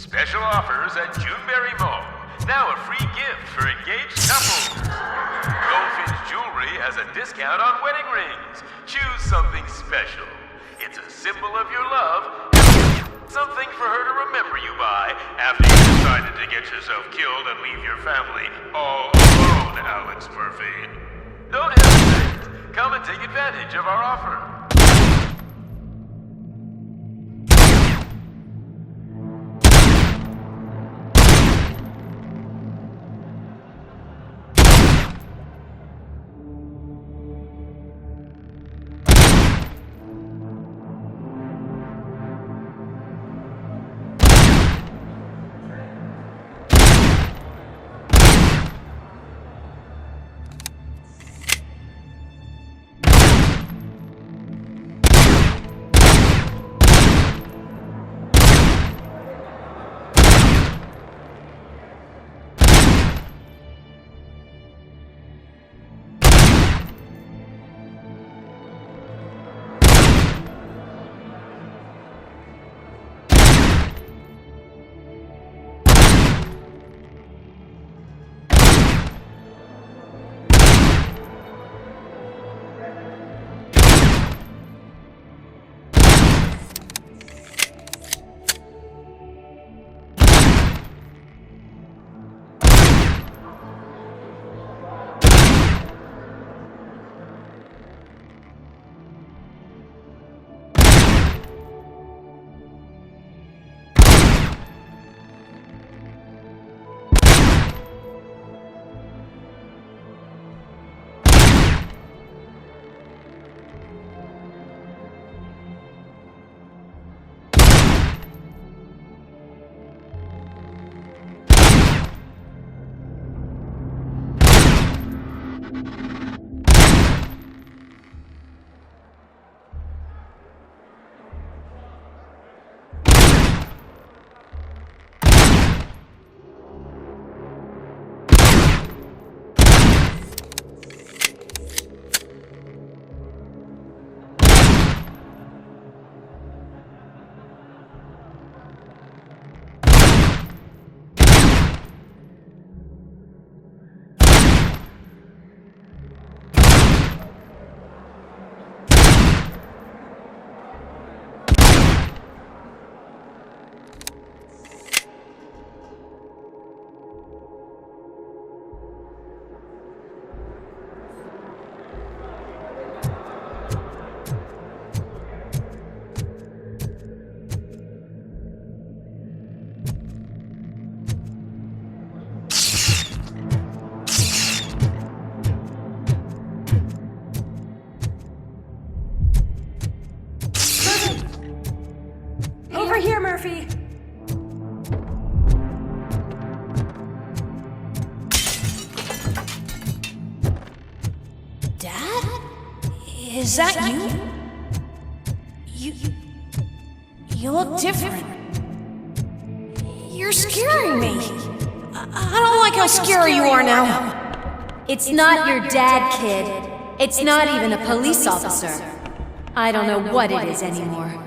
Special offers at Juneberry Mall. Now a free gift for engaged couples. Goldfinch Jewelry has a discount on wedding rings. Choose something special. It's a symbol of your love, and something for her to remember you by after you decided to get yourself killed and leave your family all alone, Alex Murphy. Don't hesitate. Come and take advantage of our offer. Over here, Murphy! Dad? Is that you? You look different. You're scaring me. I don't like how scary you are now. It's not your dad, kid. It's not even a police officer. I don't know what it is anymore.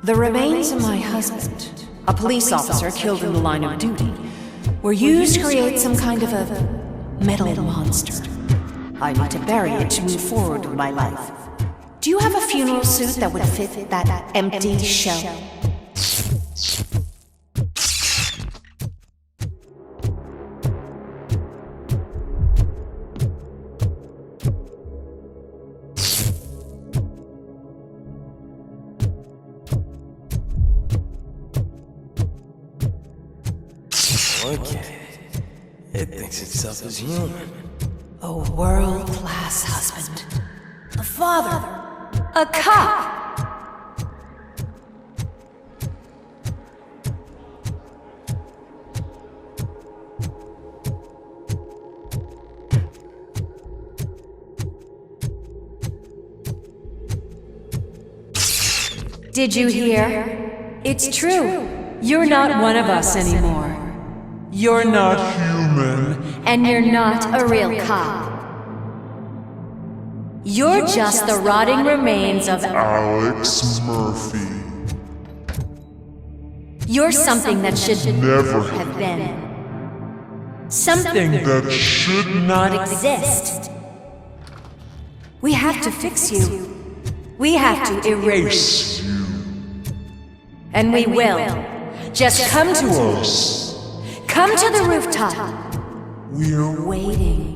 The remains of my husband, a police officer killed in the line of duty, were used to create some kind of a metal monster. I need to bury it to move forward with my life. Do you have a funeral suit that would fit that empty shell? Look at it. It thinks itself as human. A world-class husband. A father. A cop. Did you hear? It's true. You're not one of us anymore. You're not human. And you're not a real cop. You're just the rotting remains of Alex Murphy. You're something that should Never have been. Something that should not exist. We have to fix you. We have to erase you. And we will. Just come to us. Come to the rooftop. We're Waiting.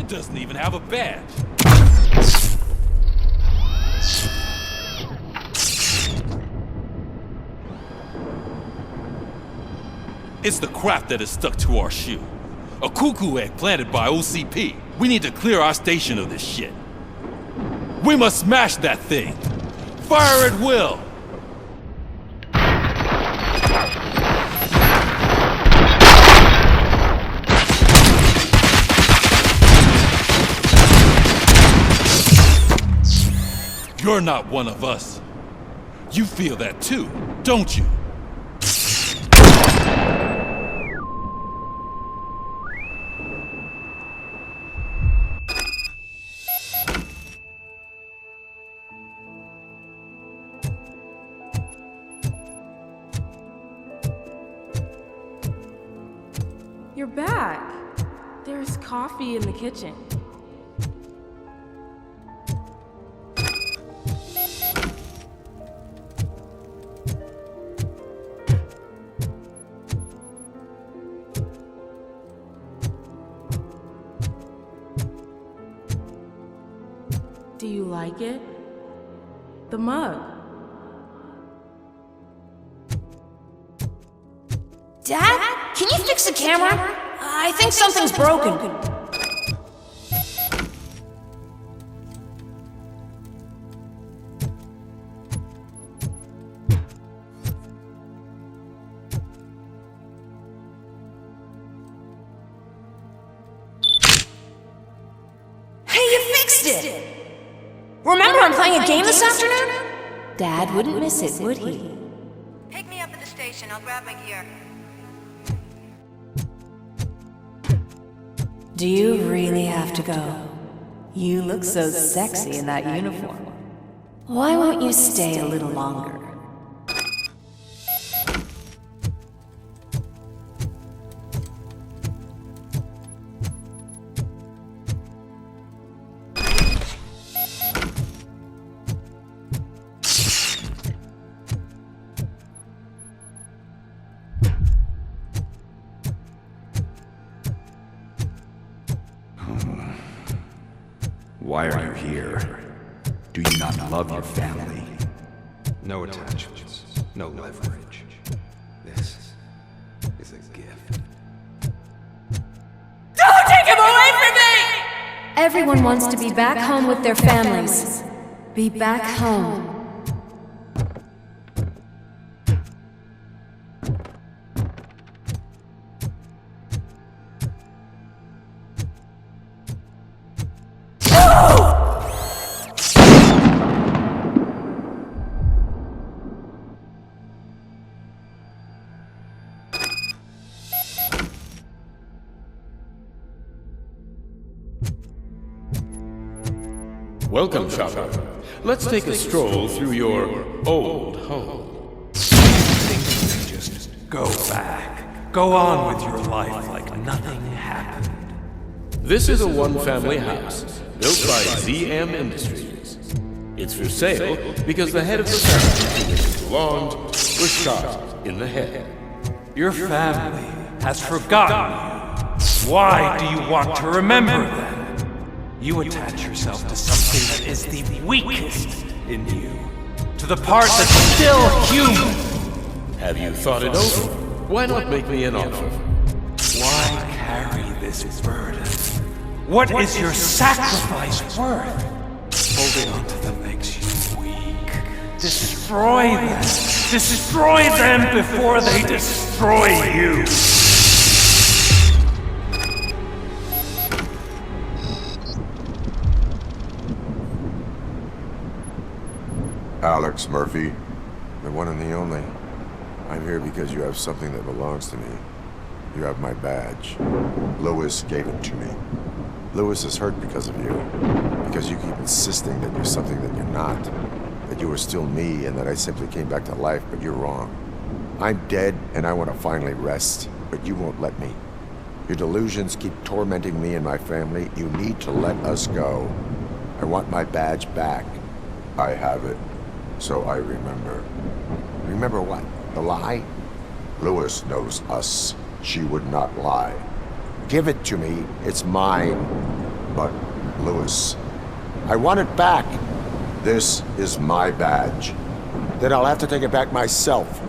Doesn't even have a badge. It's the crap that is stuck to our shoe. A cuckoo egg planted by OCP. We need to clear our station of this shit. We must smash that thing. Fire at will. You're not one of us. You feel that too, don't you? You're back. There's coffee in the kitchen. Do you like it? The mug. Dad, can you fix the camera? I think something's broken. Hey, you fixed it! Remember I'm playing a game this afternoon? Dad wouldn't miss it, would he? Pick me up at the station. I'll grab my gear. Do you really have to go? You look so sexy in that uniform. Why won't you stay a little longer? Why are you here? Do you not love your family? No attachments, no leverage. This is a gift. Don't take him away from me! Everyone wants to be back home with their families. Be back home. Welcome, shopper. Let's take a stroll through your old home. Just go back. Go on with your life like nothing happened. This is a one-family house built by ZM Industries. It's for sale because the head of the family to which it belonged was shot in the head. Your family has forgotten you. Why do you want to remember them? You attach yourself to something that is the weakest in you. To the part that's still human. Have you thought it over? Why not make me an offer? Why carry this burden? What is your sacrifice worth? Holding on to them makes you weak. Destroy them! Destroy them before they destroy you! Alex Murphy, the one and the only. I'm here because you have something that belongs to me. You have my badge. Lewis gave it to me. Lewis is hurt because of you. Because you keep insisting that you're something that you're not. That you are still me and that I simply came back to life, but you're wrong. I'm dead and I want to finally rest, but you won't let me. Your delusions keep tormenting me and my family. You need to let us go. I want my badge back. I have it. So I remember. Remember what? The lie? Lewis knows us. She would not lie. Give it to me. It's mine. But, Lewis, I want it back. This is my badge. Then I'll have to take it back myself.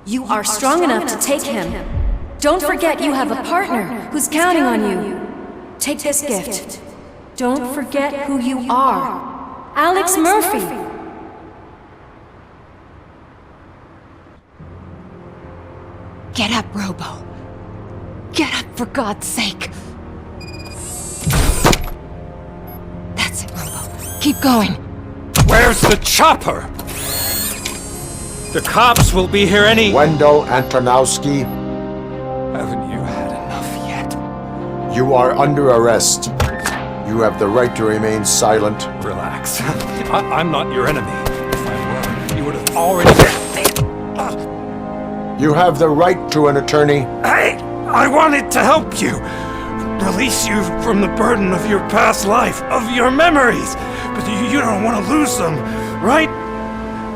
You are strong enough to take him. Don't forget you have a partner who's counting on you. Take this gift. Don't forget who you are. Alex Murphy. Get up, Robo. Get up, for God's sake. That's it, Robo. Keep going. Where's the chopper? The cops will be here any— Wendell Antonowski, Haven't you had enough yet? you are under arrest. You have the right to remain silent. Relax. I'm not your enemy. If I were, you would have already— You have the right to an attorney. Hey! I wanted to help you! Release you from the burden of your past life, of your memories! But you don't want to lose them, right?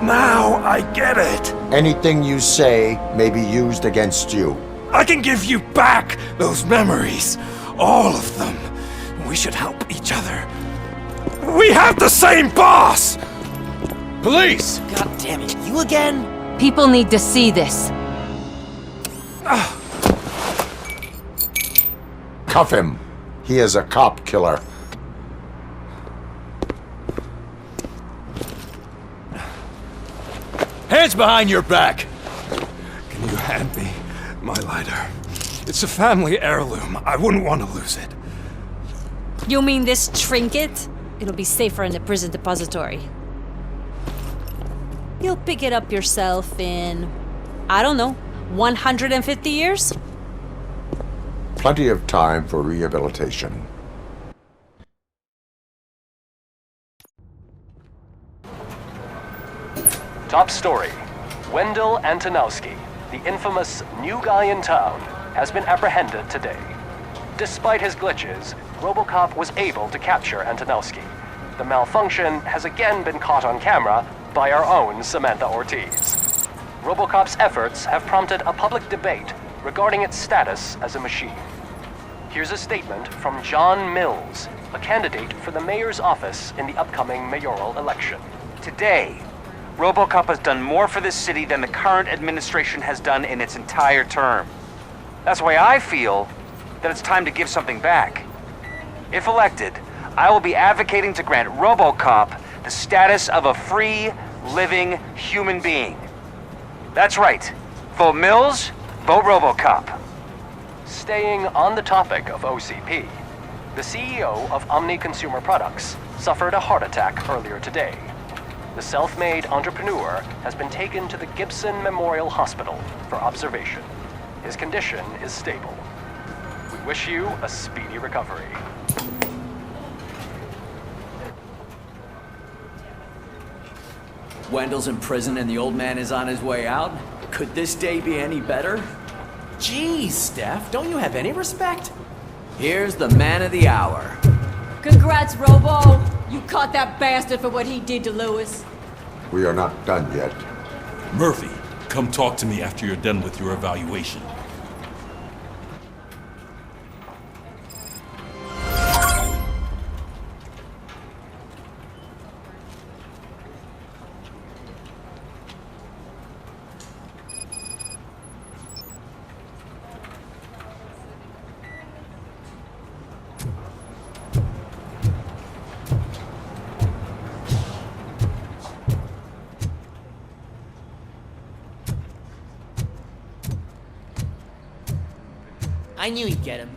Now I get it. Anything you say may be used against you. I can give you back those memories. All of them. We should help each other. We have the same boss! Police! God damn it, you again? People need to see this. Cuff him. He is a cop killer. Hands behind your back! Can you hand me my lighter? It's a family heirloom. I wouldn't want to lose it. You mean this trinket? It'll be safer in the prison depository. You'll pick it up yourself in, I don't know, 150 years? Plenty of time for rehabilitation. Top story. Wendell Antonowski, the infamous new guy in town, has been apprehended today. Despite his glitches, Robocop was able to capture Antonowski. The malfunction has again been caught on camera by our own Samantha Ortiz. Robocop's efforts have prompted a public debate regarding its status as a machine. Here's a statement from John Mills, a candidate for the mayor's office in the upcoming mayoral election. Today, Robocop has done more for this city than the current administration has done in its entire term. That's why I feel that it's time to give something back. If elected, I will be advocating to grant Robocop the status of a free, living human being. That's right. Vote Mills, vote Robocop. Staying on the topic of OCP, the CEO of Omni Consumer Products suffered a heart attack earlier today. The self-made entrepreneur has been taken to the Gibson Memorial Hospital for observation. His condition is stable. We wish you a speedy recovery. Wendell's in prison and the old man is on his way out? Could this day be any better? Geez, Steph, don't you have any respect? Here's the man of the hour. Congrats, Robo! You caught that bastard for what he did to Lewis. We are not done yet. Murphy, come talk to me after you're done with your evaluation. I knew he'd get him.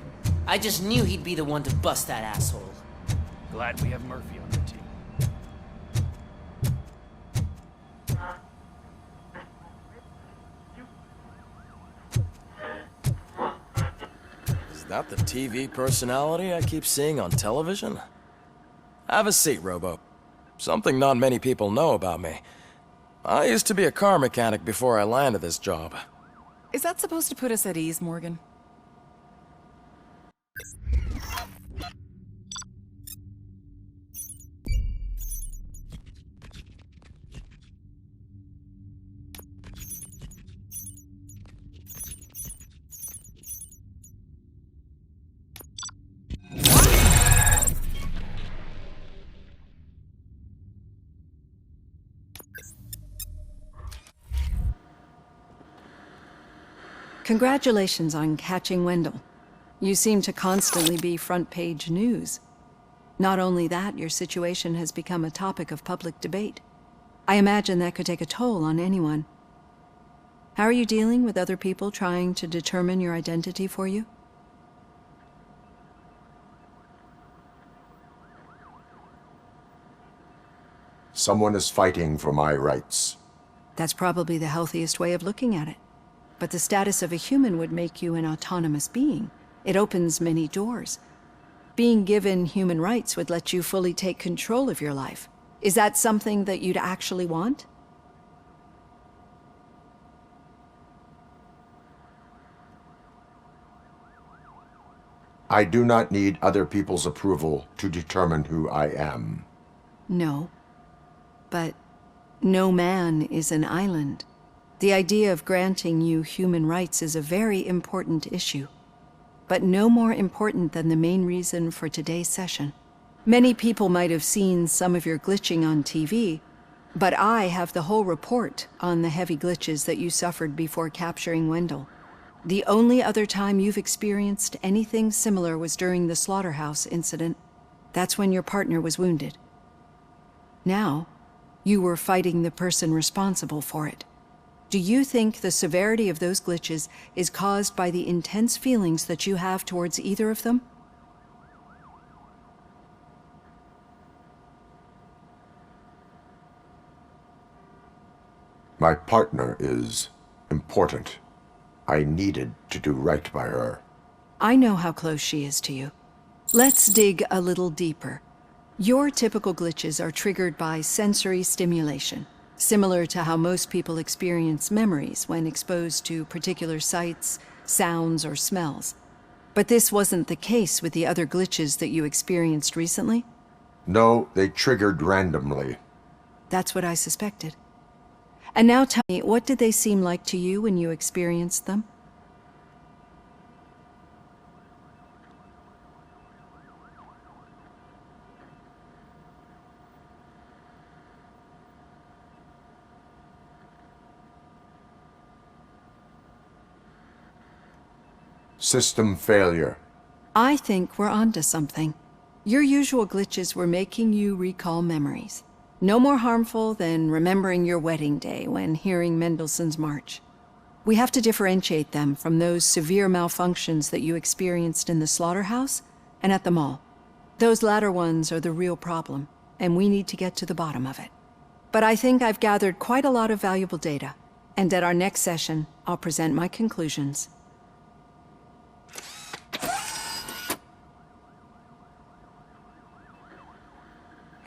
I just knew he'd be the one to bust that asshole. Glad we have Murphy on the team. Is that the TV personality I keep seeing on television? Have a seat, Robo. Something not many people know about me. I used to be a car mechanic before I landed this job. Is that supposed to put us at ease, Morgan? Congratulations on catching Wendell. You seem to constantly be front-page news. Not only that, your situation has become a topic of public debate. I imagine that could take a toll on anyone. How are you dealing with other people trying to determine your identity for you? Someone is fighting for my rights. That's probably the healthiest way of looking at it. But the status of a human would make you an autonomous being. It opens many doors. Being given human rights would let you fully take control of your life. Is that something that you'd actually want? I do not need other people's approval to determine who I am. No. But no man is an island. The idea of granting you human rights is a very important issue, but no more important than the main reason for today's session. Many people might have seen some of your glitching on TV, but I have the whole report on the heavy glitches that you suffered before capturing Wendell. The only other time you've experienced anything similar was during the slaughterhouse incident. That's when your partner was wounded. Now, you were fighting the person responsible for it. Do you think the severity of those glitches is caused by the intense feelings that you have towards either of them? My partner is important. I needed to do right by her. I know how close she is to you. Let's dig a little deeper. Your typical glitches are triggered by sensory stimulation, similar to how most people experience memories when exposed to particular sights, sounds, or smells. But this wasn't the case with the other glitches that you experienced recently? No, they triggered randomly. That's what I suspected. And now tell me, what did they seem like to you when you experienced them? System failure. I think we're onto something. Your usual glitches were making you recall memories. No more harmful than remembering your wedding day when hearing Mendelssohn's March. We have to differentiate them from those severe malfunctions that you experienced in the slaughterhouse and at the mall. Those latter ones are the real problem, and we need to get to the bottom of it. But I think I've gathered quite a lot of valuable data, and at our next session, I'll present my conclusions.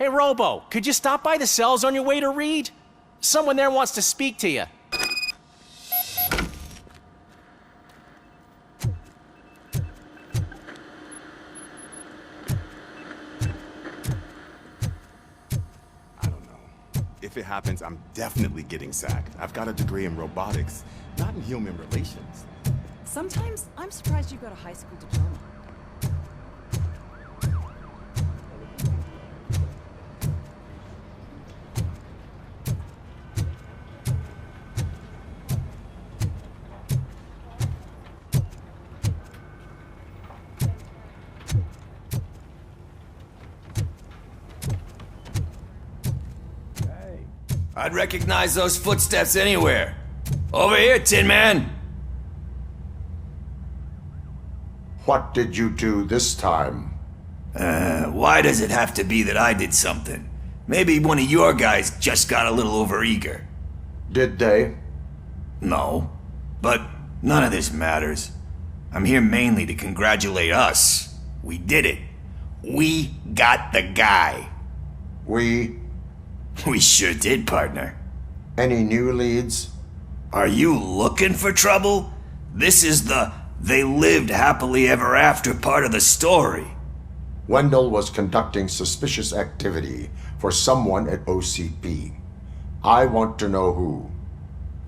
Hey, Robo, could you stop by the cells on your way to Reed? Someone there wants to speak to you. If it happens, I'm definitely getting sacked. I've got a degree in robotics, not in human relations. Sometimes I'm surprised you got a high school diploma. I'd recognize those footsteps anywhere. Over here, Tin Man! What did you do this time? Why does it have to be that I did something? Maybe one of your guys just got a little overeager. Did they? No. But none of this matters. I'm here mainly to congratulate us. We did it. We got the guy. We sure did, partner. Any new leads? Are you looking for trouble? This is the "they lived happily ever after" part of the story. Wendell was conducting suspicious activity for someone at OCP. I want to know who.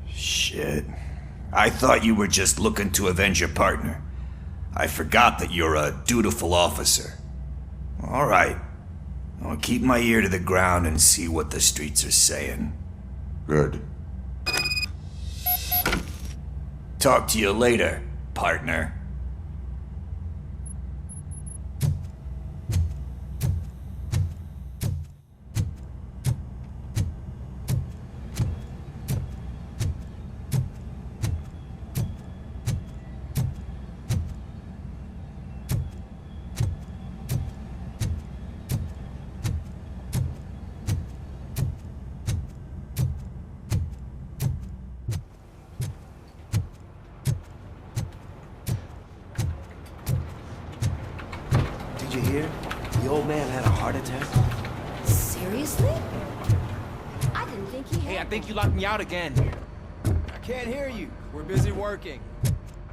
Shit. I thought you were just looking to avenge your partner. I forgot that you're a dutiful officer. All right. I'll keep my ear to the ground and see what the streets are saying. Good. Talk to you later, partner. Did you hear? The old man had a heart attack. Seriously? I didn't think he had. Hey, I think you locked me out again. I can't hear you. We're busy working.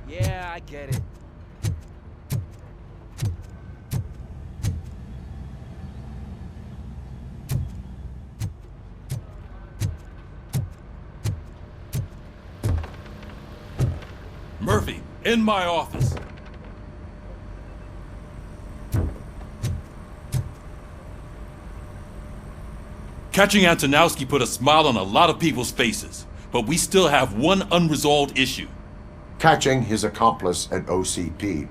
Yeah, I get it. Murphy, in my office. Catching Antonowski put a smile on a lot of people's faces, but we still have one unresolved issue. Catching his accomplice at OCP.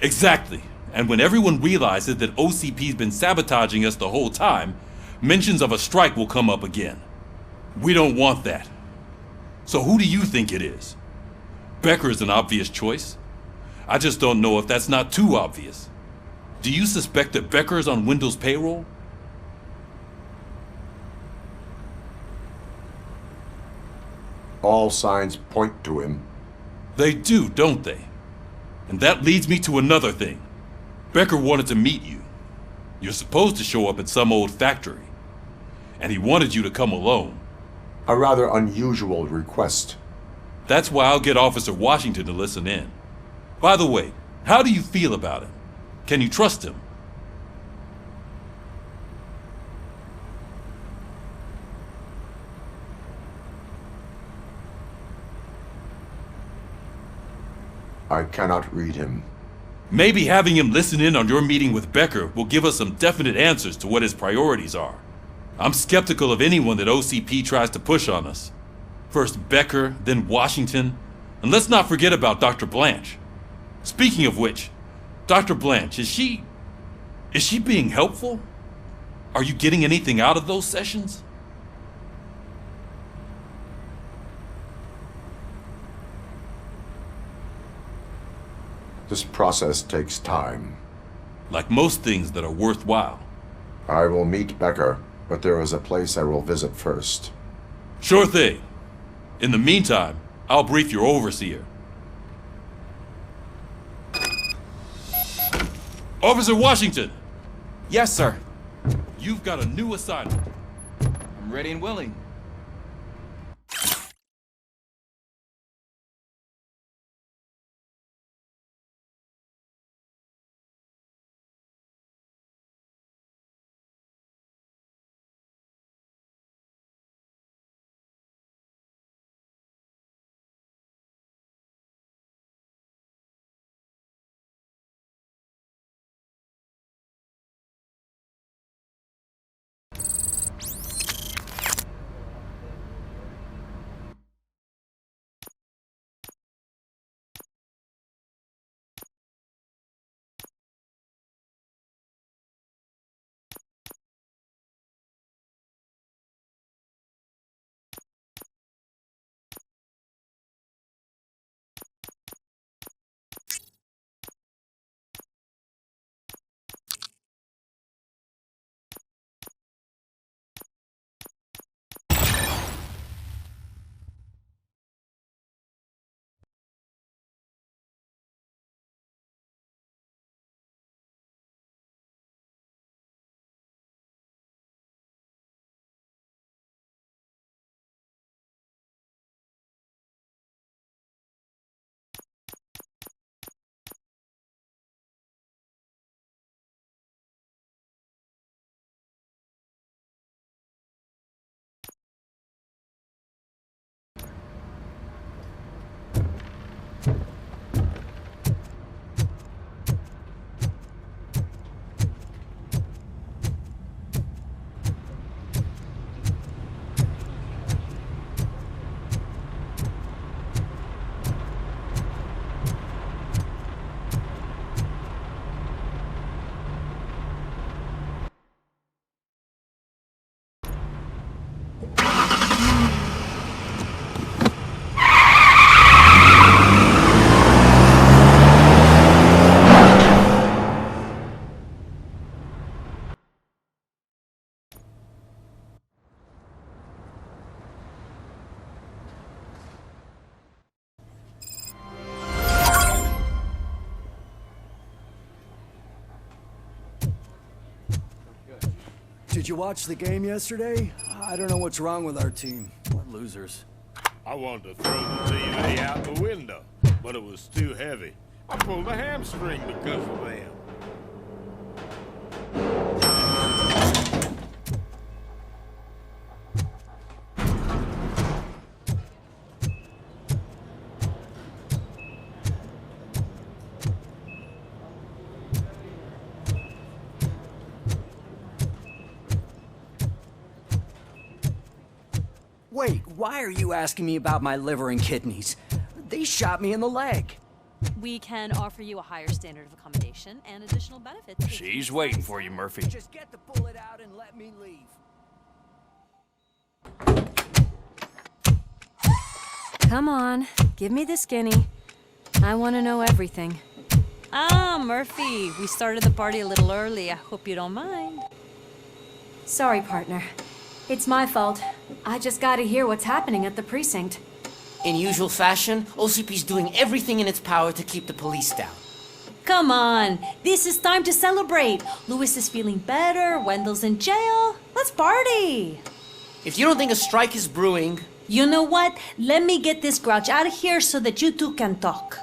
Exactly. And when everyone realizes that OCP's been sabotaging us the whole time, mentions of a strike will come up again. We don't want that. So who do you think it is? Becker is an obvious choice. I just don't know if that's not too obvious. Do you suspect that Becker is on Wendell's payroll? All signs point to him. They do, don't they? And that leads me to another thing. Becker wanted to meet you. You're supposed to show up at some old factory. And he wanted you to come alone. A rather unusual request. That's why I'll get Officer Washington to listen in. By the way, how do you feel about him? Can you trust him? I cannot read him. Maybe having him listen in on your meeting with Becker will give us some definite answers to what his priorities are. I'm skeptical of anyone that OCP tries to push on us. First Becker, then Washington, and let's not forget about Dr. Blanche. Speaking of which, Dr. Blanche, is she being helpful? Are you getting anything out of those sessions? This process takes time. Like most things that are worthwhile. I will meet Becker, but there is a place I will visit first. Sure thing. In the meantime, I'll brief your overseer. Officer Washington! Yes, sir. You've got a new assignment. I'm ready and willing. Did you watch the game yesterday? I don't know what's wrong with our team. What losers. I wanted to throw the TV out the window, but it was too heavy. I pulled a hamstring because of them. Wait, why are you asking me about my liver and kidneys? They shot me in the leg. We can offer you a higher standard of accommodation and additional benefits. She's waiting for you, Murphy. Just get the bullet out and let me leave. Come on, give me the skinny. I want to know everything. Ah, Murphy, we started the party a little early. I hope you don't mind. Sorry, partner. It's my fault. I just gotta hear what's happening at the precinct. In usual fashion, OCP's doing everything in its power to keep the police down. Come on, this is time to celebrate. Louis is feeling better, Wendell's in jail. Let's party. If you don't think a strike is brewing... You know what? Let me get this grouch out of here so that you two can talk.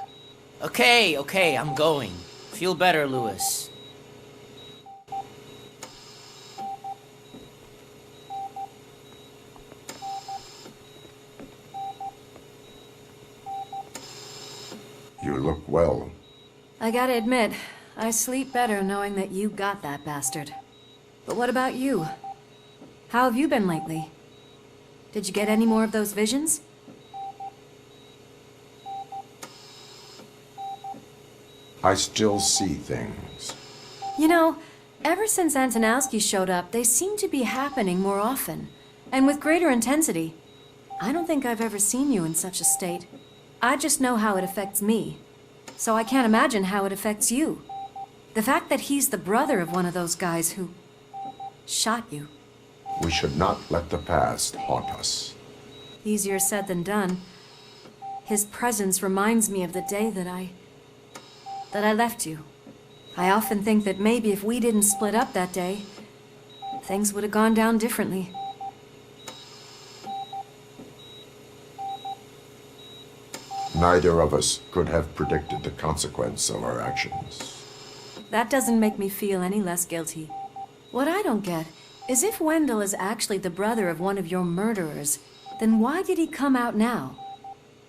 Okay, I'm going. Feel better, Louis. You look well. I gotta admit, I sleep better knowing that you got that bastard. But what about you? How have you been lately? Did you get any more of those visions? I still see things. You know, ever since Antonowski showed up, they seem to be happening more often, and with greater intensity. I don't think I've ever seen you in such a state. I just know how it affects me, so I can't imagine how it affects you. The fact that he's the brother of one of those guys who shot you. We should not let the past haunt us. Easier said than done. His presence reminds me of the day that I left you. I often think that maybe if we didn't split up that day, things would have gone down differently. Neither of us could have predicted the consequence of our actions. That doesn't make me feel any less guilty. What I don't get is if Wendell is actually the brother of one of your murderers, then why did he come out now?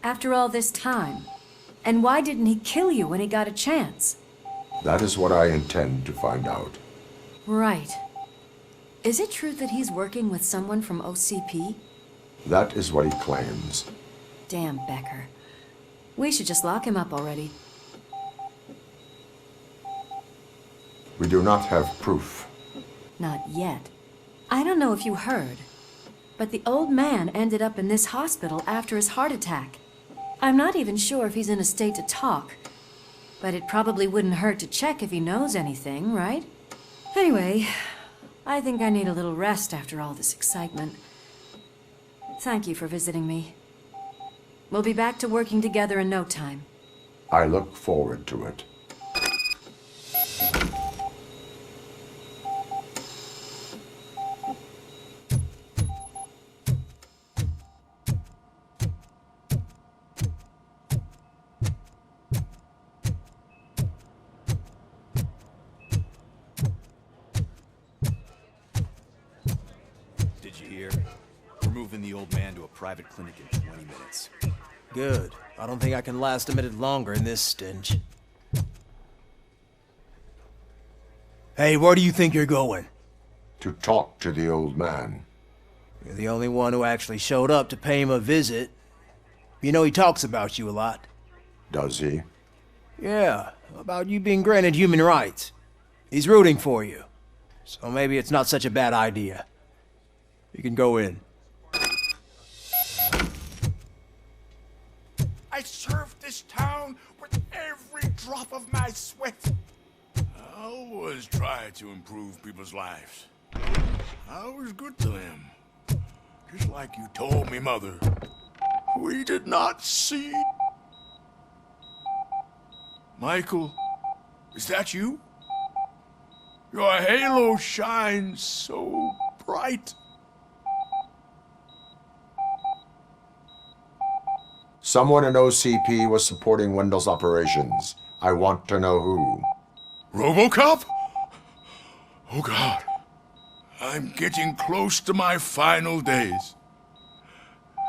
After all this time? And why didn't he kill you when he got a chance? That is what I intend to find out. Right. Is it true that he's working with someone from OCP? That is what he claims. Damn Becker. We should just lock him up already. We do not have proof. Not yet. I don't know if you heard, but the old man ended up in this hospital after his heart attack. I'm not even sure if he's in a state to talk, but it probably wouldn't hurt to check if he knows anything, right? Anyway, I think I need a little rest after all this excitement. Thank you for visiting me. We'll be back to working together in no time. I look forward to it. Did you hear? We're moving the old man to a private clinic in 20 minutes. Good. I don't think I can last a minute longer in this stench. Hey, where do you think you're going? To talk to the old man. You're the only one who actually showed up to pay him a visit. You know he talks about you a lot. Does he? Yeah, about you being granted human rights. He's rooting for you. So maybe it's not such a bad idea. You can go in. I served this town with every drop of my sweat. I always try to improve people's lives. I was good to them. Just like you told me, Mother. We did not see... Michael, is that you? Your halo shines so bright. Someone in OCP was supporting Wendell's operations. I want to know who. Robocop? Oh God. I'm getting close to my final days.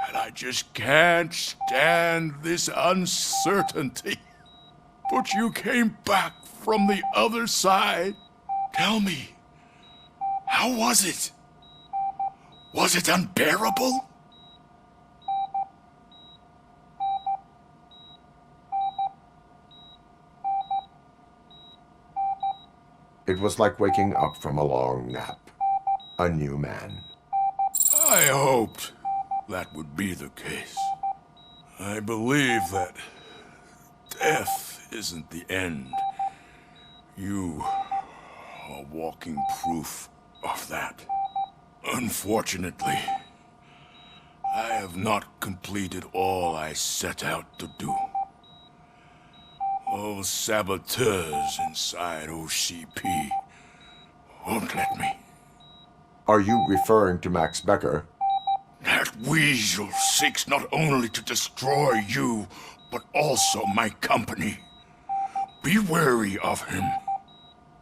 And I just can't stand this uncertainty. But you came back from the other side. Tell me, how was it? Was it unbearable? It was like waking up from a long nap. A new man. I hoped that would be the case. I believe that death isn't the end. You are walking proof of that. Unfortunately, I have not completed all I set out to do. Those saboteurs inside OCP won't let me. Are you referring to Max Becker? That weasel seeks not only to destroy you, but also my company. Be wary of him.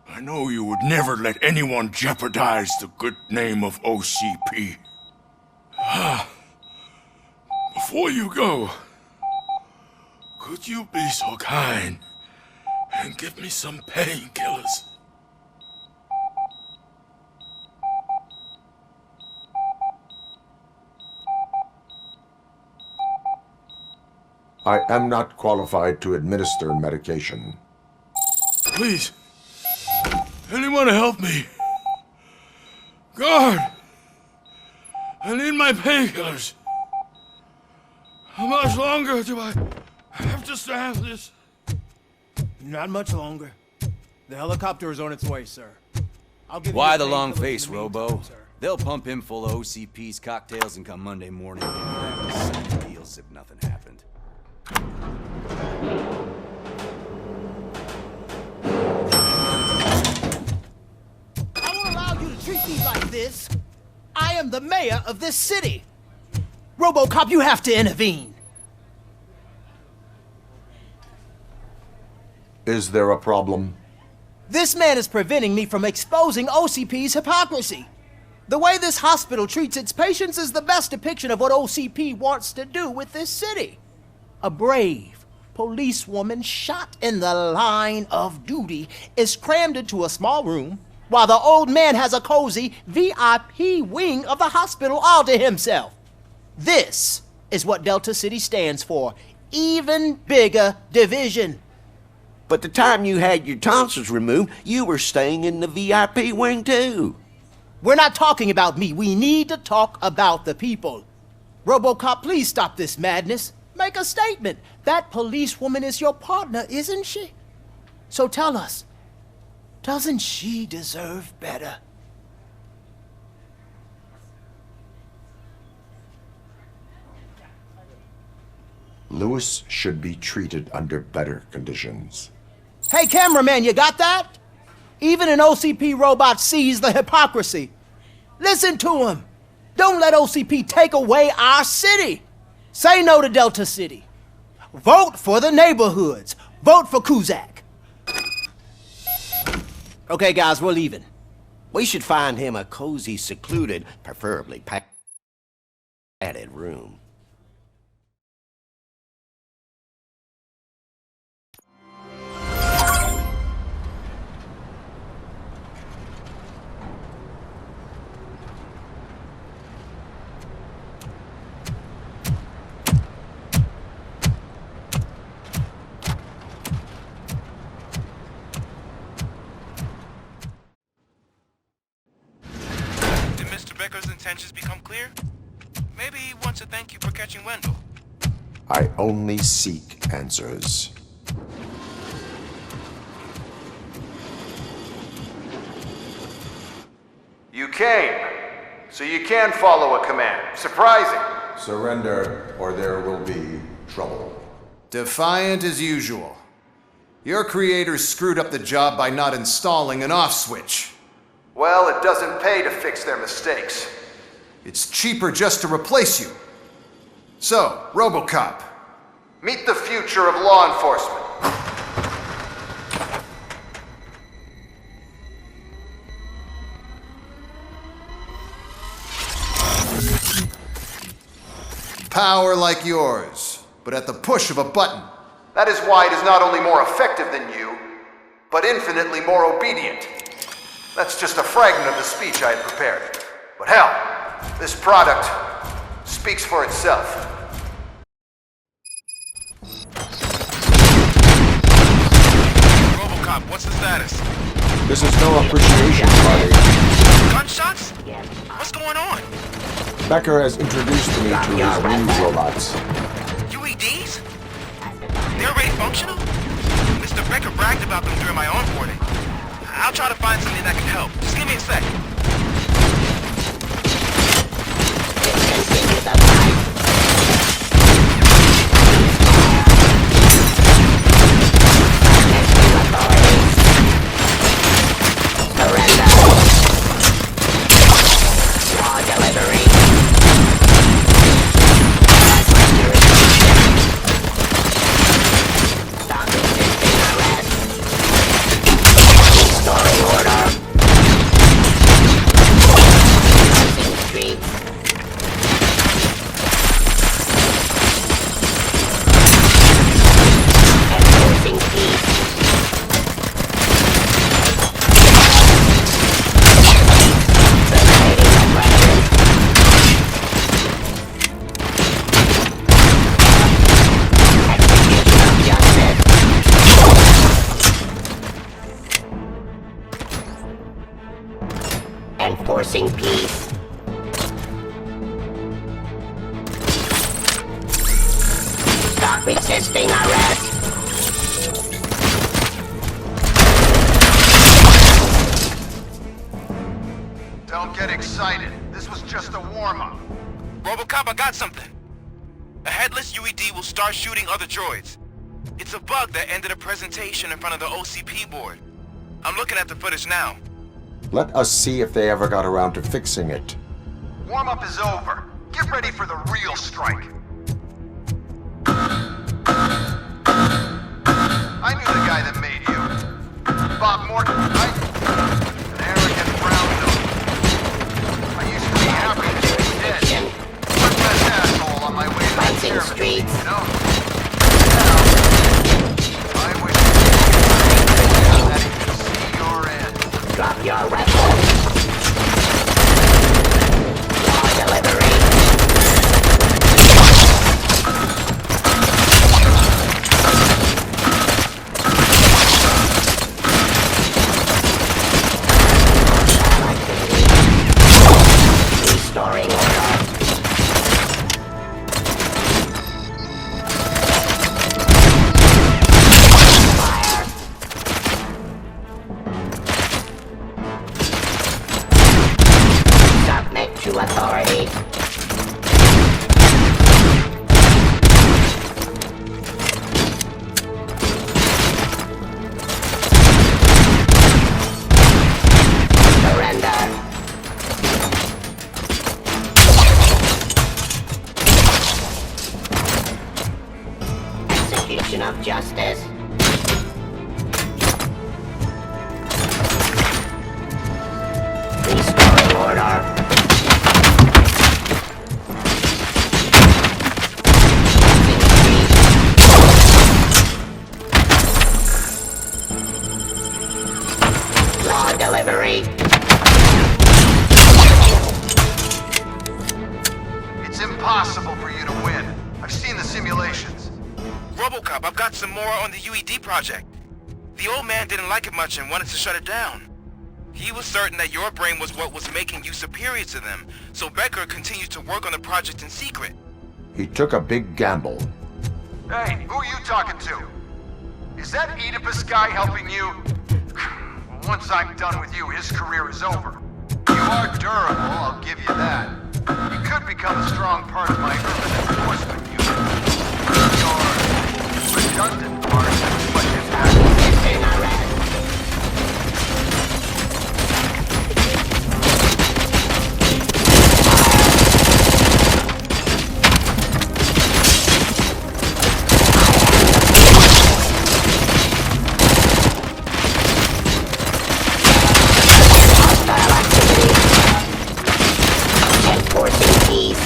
I know you would never let anyone jeopardize the good name of OCP. Before you go, could you be so kind and give me some painkillers? I am not qualified to administer medication. Please, anyone help me? Guard! I need my painkillers. How much longer do I have to stand this? Not much longer. The helicopter is on its way, sir. I'll give Why you the a long painkiller face, in the meantime, Robo? sir. They'll pump him full of OCP's cocktails and come Monday morning he'll be back to signing deals if nothing happened. I won't allow you to treat me like this! this? I am the mayor of this city. Robocop, you have to intervene. Is there a problem? This man is preventing me from exposing OCP's hypocrisy. The way this hospital treats its patients is the best depiction of what OCP wants to do with this city. A brave policewoman shot in the line of duty is crammed into a small room, while the old man has a cozy VIP wing of the hospital all to himself. This is what Delta City stands for. Even bigger division. But the time you had your tonsils removed, you were staying in the VIP wing too. We're not talking about me. We need to talk about the people. Robocop, please stop this madness. Make a statement. That policewoman is your partner, isn't she? So tell us, doesn't she deserve better? Lewis should be treated under better conditions. Hey, cameraman, you got that? Even an OCP robot sees the hypocrisy. Listen to him. Don't let OCP take away our city. Say no to Delta City. Vote for the neighborhoods. Vote for Kuzak. Okay, guys, we're leaving. We should find him a cozy, secluded, preferably padded room. Becker's intentions become clear? Maybe he wants to thank you for catching Wendell. I only seek answers. You came, so you can follow a command. Surprising. Surrender, or there will be trouble. Defiant as usual. Your creators screwed up the job by not installing an off switch. Well, it doesn't pay to fix their mistakes. It's cheaper just to replace you. So, Robocop, meet the future of law enforcement. Power like yours, but at the push of a button. That is why it is not only more effective than you, but infinitely more obedient. That's just a fragment of the speech I had prepared. But hell, this product speaks for itself. Robocop, what's the status? This is no appreciation party. Gunshots? What's going on? Becker has introduced me to his new robots. UEDs? They're already functional? Mr. Becker bragged about them during my onboarding. I'll try to find something that can help. Just give me a sec. Enforcing peace. Stop resisting arrest. Don't get excited. This was just a warm-up. Robocop, I got something. A headless UED will start shooting other droids. It's a bug that ended a presentation in front of the OCP board. I'm looking at the footage now. Let us see if they ever got around to fixing it. Warm-up is over. Get ready for the real strike. I knew the guy that made you. Bob Morton, right? An arrogant brown note. I used to be happy that he was dead. Worthless asshole on my way to the streets. You know? Now, I wish that he could see your end. Drop your rifle. Law delivery. Restoring order. Fire. Submit to authority. Surrender. Execution of justice. Restoring order. Law delivery. It's impossible for you to win. I've seen the simulations. Robocop, I've got some more on the UED project. The old man didn't like it much and wanted to shut it down. He was certain that your brain was what was making you superior to them, so Becker continued to work on the project in secret. He took a big gamble. Hey, who are you talking to? Is that Oedipus guy helping you? Once I'm done with you, his career is over. You are durable, I'll give you that. You could become a strong part of my urban enforcement unit. Your redundant part is what is Resisting arrest. Hostile activity. Enforcing peace.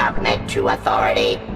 submit to authority.